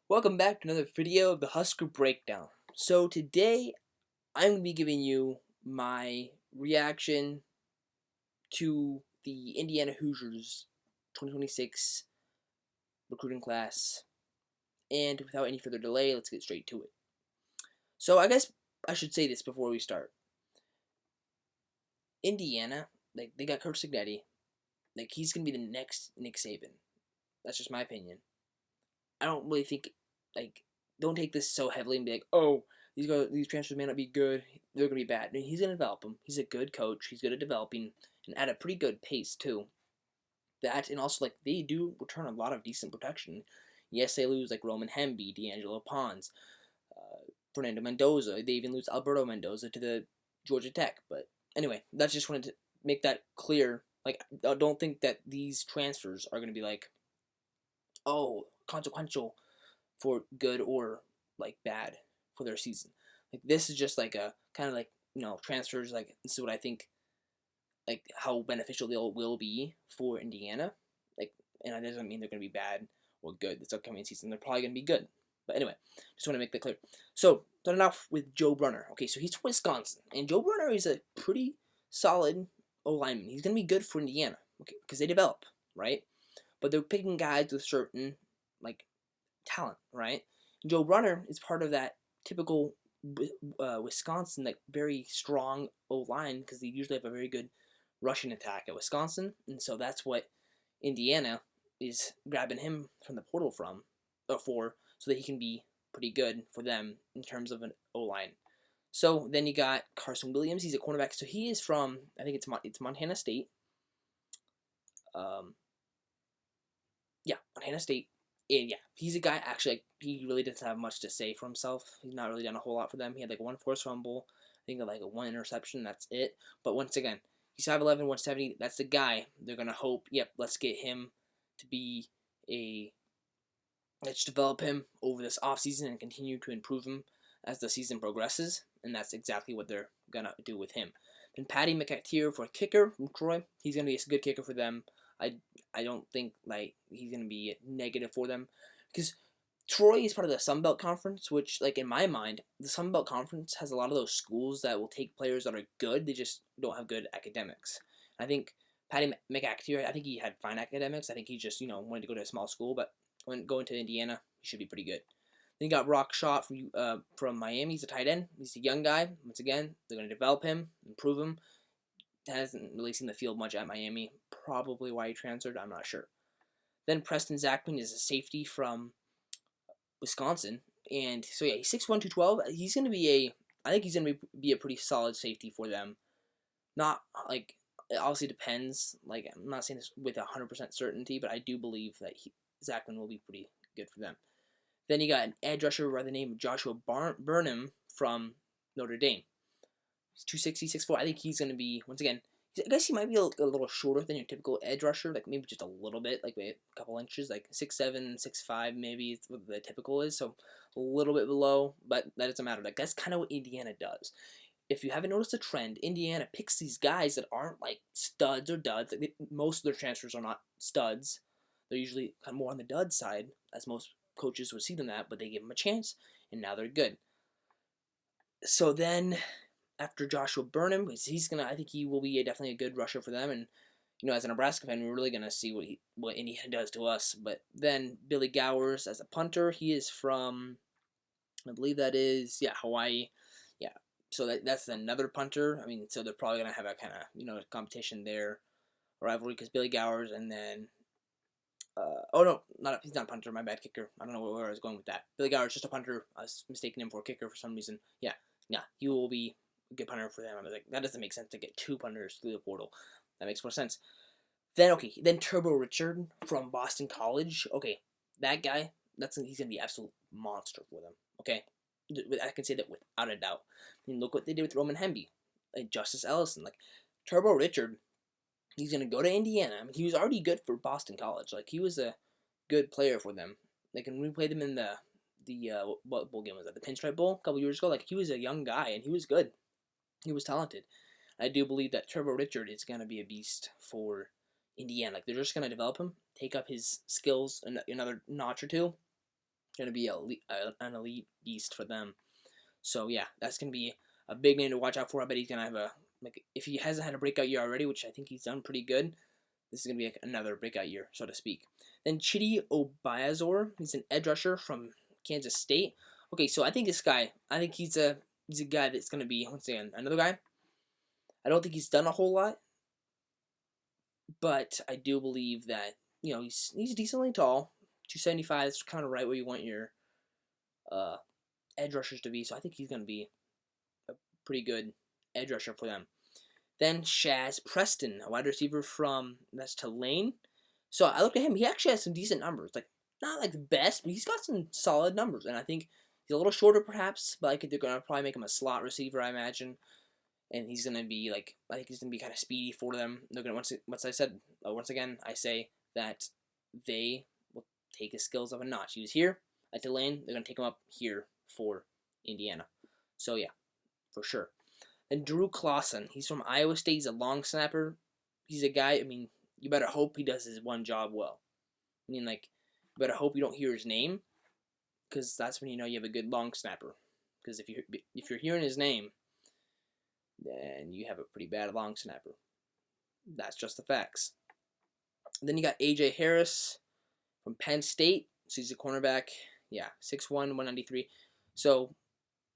Welcome back to another video of the Husker Breakdown. So today I'm going to be giving you my reaction to the Indiana Hoosiers 2026 recruiting class. And without any further delay, let's get straight to it. So I guess I should say this before we start. Indiana, they got Coach Cignetti. He's going to be the next Nick Saban. That's just my opinion. I don't really think, don't take this so heavily and be like, oh, these transfers may not be good, they're going to be bad. No, he's going to develop them. He's a good coach. He's good at developing and at a pretty good pace, too. That, and also, they do return a lot of decent protection. Yes, they lose, Roman Hemby, D'Angelo Pons, Fernando Mendoza. They even lose Alberto Mendoza to the Georgia Tech. But anyway, that's just wanted to make that clear. I don't think that these transfers are going to be oh, consequential for good or bad for their season. This is just a kind of transfers. This is what I think how beneficial they will be for Indiana. And that doesn't mean they're going to be bad or good this upcoming season. They're probably going to be good. But anyway, just want to make that clear. So starting off with Joe Brunner. Okay, so he's from Wisconsin, and Joe Brunner is a pretty solid O lineman. He's going to be good for Indiana. Okay, because they develop, right? But they're picking guys with certain talent, right? Joe Brunner is part of that typical Wisconsin, very strong O line, because they usually have a very good rushing attack at Wisconsin, and so that's what Indiana is grabbing him from the portal for, so that he can be pretty good for them in terms of an O line. So then you got Carson Williams. He's a cornerback. So he is from, I think it's Montana State. Yeah, Montana State. And yeah, he's a guy, actually, he really doesn't have much to say for himself. He's not really done a whole lot for them. He had one forced fumble, I think a one interception, that's it. But once again, he's 5'11", 170. That's the guy they're going to hope, yep, let's get him to be let's develop him over this offseason and continue to improve him as the season progresses. And that's exactly what they're going to do with him. Then Patty McAteer for a kicker from Troy. He's going to be a good kicker for them. I don't think he's going to be negative for them, because Troy is part of the Sun Belt Conference, which in my mind, the Sun Belt Conference has a lot of those schools that will take players that are good. They just don't have good academics. I think Patty McAteer, I think he had fine academics. I think he just wanted to go to a small school, but when going to Indiana, he should be pretty good. Then you got Rock Shaw from Miami. He's a tight end. He's a young guy. Once again, they're going to develop him, improve him. Hasn't really seen the field much at Miami. Probably why he transferred, I'm not sure. Then Preston Zachman is a safety from Wisconsin. And so yeah, he's 6'1", 212. He's going to be I think he's going to be a pretty solid safety for them. Not it obviously depends. I'm not saying this with 100% certainty, but I do believe that Zachman will be pretty good for them. Then you got an edge rusher by the name of Joshua Burnham from Notre Dame. He's 260, 6'4". I think he's going to be, once again, I guess he might be a little shorter than your typical edge rusher, maybe just a little bit, maybe a couple inches, 6'7", 6'5", maybe is what the typical is, so a little bit below, but that doesn't matter. That's kind of what Indiana does. If you haven't noticed a trend, Indiana picks these guys that aren't studs or duds. Most of their transfers are not studs. They're usually kind of more on the dud side, as most coaches would see them at, but they give them a chance, and now they're good. So then, after Joshua Burnham, I think he will be definitely a good rusher for them, and as a Nebraska fan, we're really gonna see what Indiana does to us. But then Billy Gowers as a punter, he is from, I believe that is Hawaii, yeah. So that's another punter. So they're probably gonna have a kind of competition there, rivalry, because Billy Gowers, and then oh no, he's not a punter. My bad, kicker. I don't know where I was going with that. Billy Gowers just a punter. I was mistaking him for a kicker for some reason. Yeah, he will be a good punter for them. I was that doesn't make sense to get two punters through the portal. That makes more sense. Then Turbo Richard from Boston College. Okay, that guy, he's gonna be an absolute monster for them. Okay, I can say that without a doubt. Look what they did with Roman Hemby, Justice Ellison, Turbo Richard. He's going to go to Indiana. He was already good for Boston College. He was a good player for them. And we played him in the what bowl game was that? The Pinstripe Bowl a couple years ago. He was a young guy, and he was good. He was talented. I do believe that Turbo Richard is going to be a beast for Indiana. They're just going to develop him, take up his skills another notch or two, going to be an elite beast for them. So yeah, that's going to be a big name to watch out for. I bet he's going to have if he hasn't had a breakout year already, which I think he's done pretty good, this is going to be another breakout year, so to speak. Then Chidi Obiazor, he's an edge rusher from Kansas State. Okay, so I think this guy, he's a guy that's going to be, once again, another guy. I don't think he's done a whole lot, but I do believe that, he's decently tall. 275 is kind of right where you want your edge rushers to be, so I think he's going to be a pretty good edge rusher for them. Then Shaz Preston, a wide receiver that's Tulane. So I looked at him. He actually has some decent numbers. Like, not like the best, but he's got some solid numbers. And I think he's a little shorter perhaps, but they're going to probably make him a slot receiver, I imagine. And he's going to be I think he's going to be kind of speedy for them. They're going to, once again, I say that they will take his skills up a notch. He was here at Tulane. They're going to take him up here for Indiana. So yeah, for sure. Then Drew Clausen, he's from Iowa State. He's a long snapper. He's a guy, you better hope he does his one job well. You better hope you don't hear his name, because that's when you know you have a good long snapper. Because if you're hearing his name, then you have a pretty bad long snapper. That's just the facts. Then you got A.J. Harris from Penn State. So he's a cornerback. Yeah, 6'1", 193. So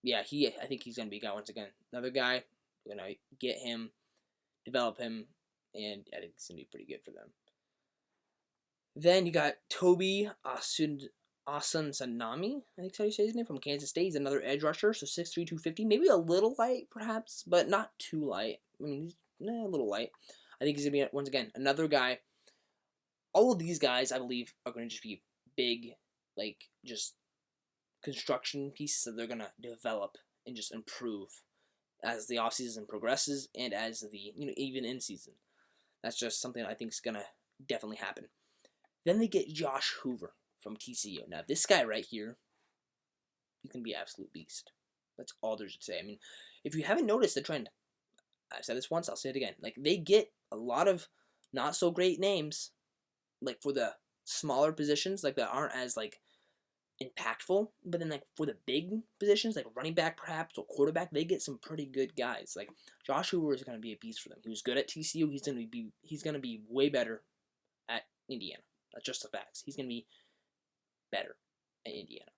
yeah, I think he's going to be a guy once again. Another guy, we're going to get him, develop him, and I think it's going to be pretty good for them. Then you got Toby Asansanami, I think that's how you say his name, from Kansas State. He's another edge rusher, so 6'3", 250. Maybe a little light, perhaps, but not too light. He's a little light. I think he's going to be, once again, another guy. All of these guys, I believe, are going to just be big, just construction pieces that they're going to develop and just improve as the offseason progresses and as the, even in season. That's just something I think is going to definitely happen. Then they get Josh Hoover from TCU. Now, this guy right here, he's going to be an absolute beast. That's all there's to say. If you haven't noticed the trend, I've said this once, I'll say it again. They get a lot of not so great names, for the smaller positions, that aren't as, impactful. But then, for the big positions, like running back perhaps, or quarterback, they get some pretty good guys. Josh Hoover is going to be a beast for them. He was good at TCU. He's going to be way better at Indiana. That's just the facts. He's going to be better at Indiana.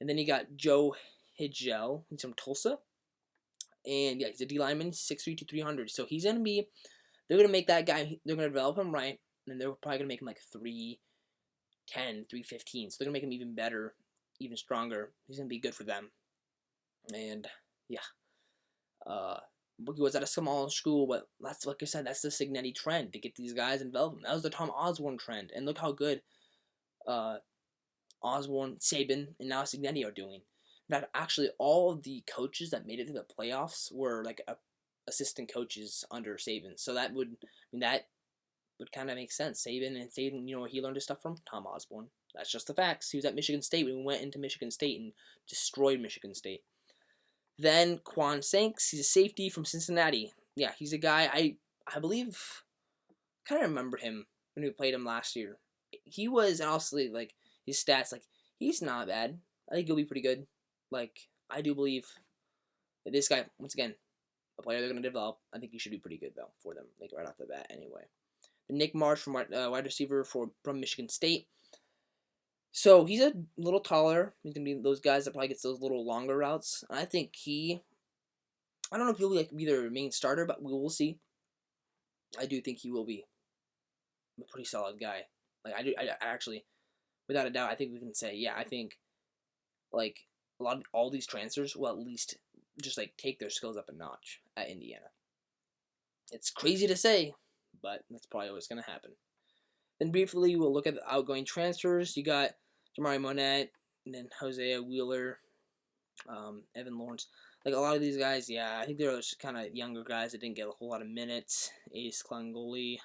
And then you got Joe Higel. He's from Tulsa. And yeah, he's a D lineman, 6'3" to 300. So he's going to be, they're going to make that guy, they're going to develop him right. And they're probably going to make him 310, 315. So they're going to make him even better, even stronger. He's going to be good for them. And yeah. He was at a small school, but that's, like I said, that's the Cignetti trend, to get these guys and develop them. That was the Tom Osborne trend. And look how good Osborne, Saban, and now Cignetti are doing. That actually all of the coaches that made it to the playoffs were assistant coaches under Saban. So that would kind of make sense. Saban, where he learned his stuff from? Tom Osborne. That's just the facts. He was at Michigan State when we went into Michigan State and destroyed Michigan State. Then Quan Sanks, he's a safety from Cincinnati. Yeah, he's a guy I believe, kind of remember him when we played him last year. He was, and also his stats, he's not bad. I think he'll be pretty good. I do believe that this guy, once again, a player they're going to develop. I think he should be pretty good though for them, right off the bat anyway. The Nick Marsh from wide receiver from Michigan State. So he's a little taller. He's going to be those guys that probably gets those little longer routes. And I think I don't know if he'll be the main starter, but we will see. I do think he will be a pretty solid guy. I actually, without a doubt, I think we can say, yeah, I think, all these transfers will at least just, take their skills up a notch at Indiana. It's crazy to say, but that's probably what's going to happen. Then briefly, we'll look at the outgoing transfers. You got Jamari Monette, and then Hosea Wheeler, Evan Lawrence. A lot of these guys, yeah, I think they're just kind of younger guys that didn't get a whole lot of minutes. Ace Klangoli.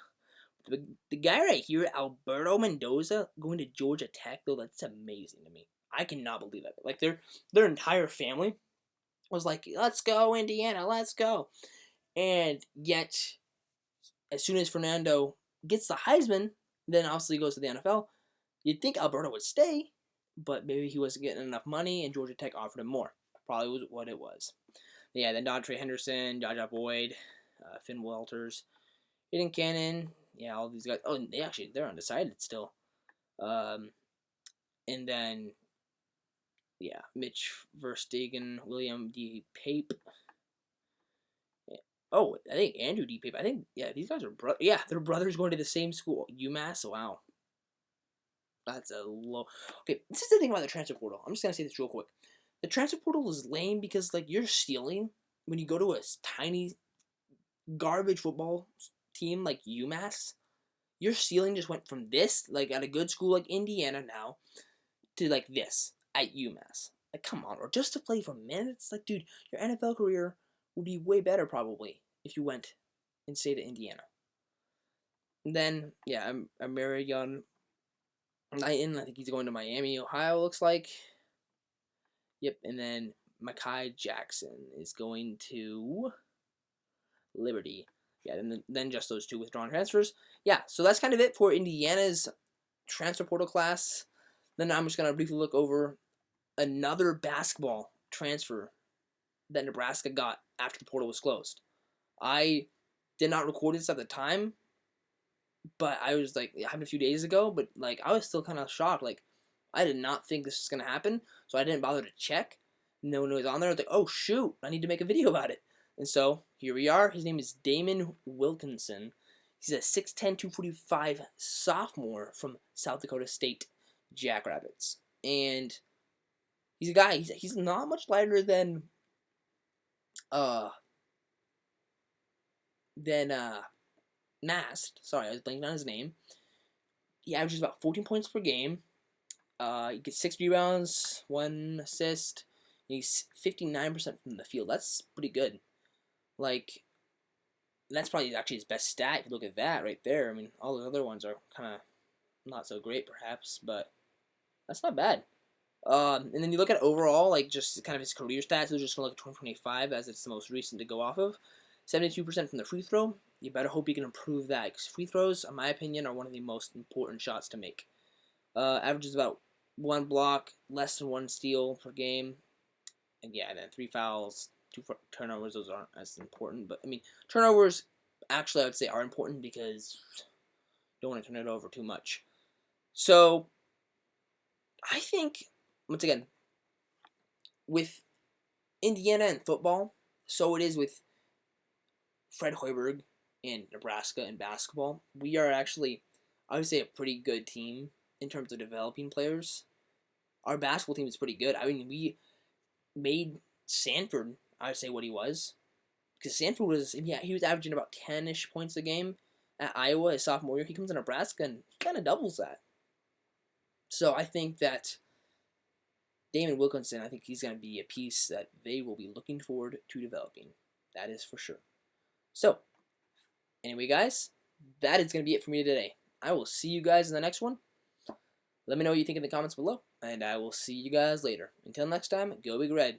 The guy right here, Alberto Mendoza, going to Georgia Tech, though, that's amazing to me. I cannot believe that. Their entire family was let's go, Indiana, let's go. And yet, as soon as Fernando gets the Heisman, then obviously goes to the NFL, you'd think Alberto would stay, but maybe he wasn't getting enough money, and Georgia Tech offered him more. Probably was what it was. Yeah, then Dontre Henderson, Jaja Boyd, Finn Walters, Aiden Cannon. Yeah, all these guys. Oh, and they're undecided still. And then yeah, Mitch Verstegen, William D. Pape. Oh, I think Andrew D. Pape. I think these guys are they're brothers going to the same school, UMass. Wow, that's a low. Okay, this is the thing about the transfer portal. I'm just gonna say this real quick. The transfer portal is lame because like you're stealing when you go to a tiny garbage football team like UMass. Your ceiling just went from this, like at a good school like Indiana now, to like this at UMass. Like, come on, or just to play for minutes. Like, dude, your NFL career would be way better probably if you went and stayed at Indiana. And then, yeah, I'm Marion Knighton. I think he's going to Miami, Ohio. Looks like. Yep, and then Mekhi Jackson is going to Liberty. Yeah, then just those two withdrawn transfers. Yeah, so that's kind of it for Indiana's transfer portal class. Then I'm just going to briefly look over another basketball transfer that Nebraska got after the portal was closed. I did not record this at the time, but I was like, it happened a few days ago, but like I was still kind of shocked. Like, I did not think this was going to happen, so I didn't bother to check. No one was on there. I was like, oh shoot, I need to make a video about it. And so, here we are. His name is Damon Wilkinson. He's a 6'10", 245 sophomore from South Dakota State Jackrabbits. And he's a guy, he's not much lighter than Mast. Sorry, I was blanking on his name. He averages about 14 points per game. He gets 6 rebounds, 1 assist. He's 59% from the field. That's pretty good. Like, that's probably actually his best stat if you look at that right there. I mean, all those other ones are kind of not so great, perhaps, but that's not bad. And then you look at overall, like, just kind of his career stats. Those are just from, like, 2025, as it's the most recent to go off of. 72% from the free throw. You better hope you can improve that, because free throws, in my opinion, are one of the most important shots to make. Averages about 1 block, less than 1 steal per game. And yeah, and then 3 fouls, 2 turnovers. Those aren't as important, but I mean, turnovers actually I would say are important because you don't want to turn it over too much. So I think once again with Indiana and football, so it is with Fred Hoiberg in Nebraska and basketball. We are actually, I would say, a pretty good team in terms of developing players. Our basketball team is pretty good. I mean, we made Sanford, I would say, what he was. Because Sanford was, he was averaging about 10-ish points a game at Iowa his sophomore year. He comes to Nebraska and kind of doubles that. So I think that Damon Wilkinson, I think he's going to be a piece that they will be looking forward to developing. That is for sure. So, anyway, guys, that is going to be it for me today. I will see you guys in the next one. Let me know what you think in the comments below, and I will see you guys later. Until next time, go Big Red.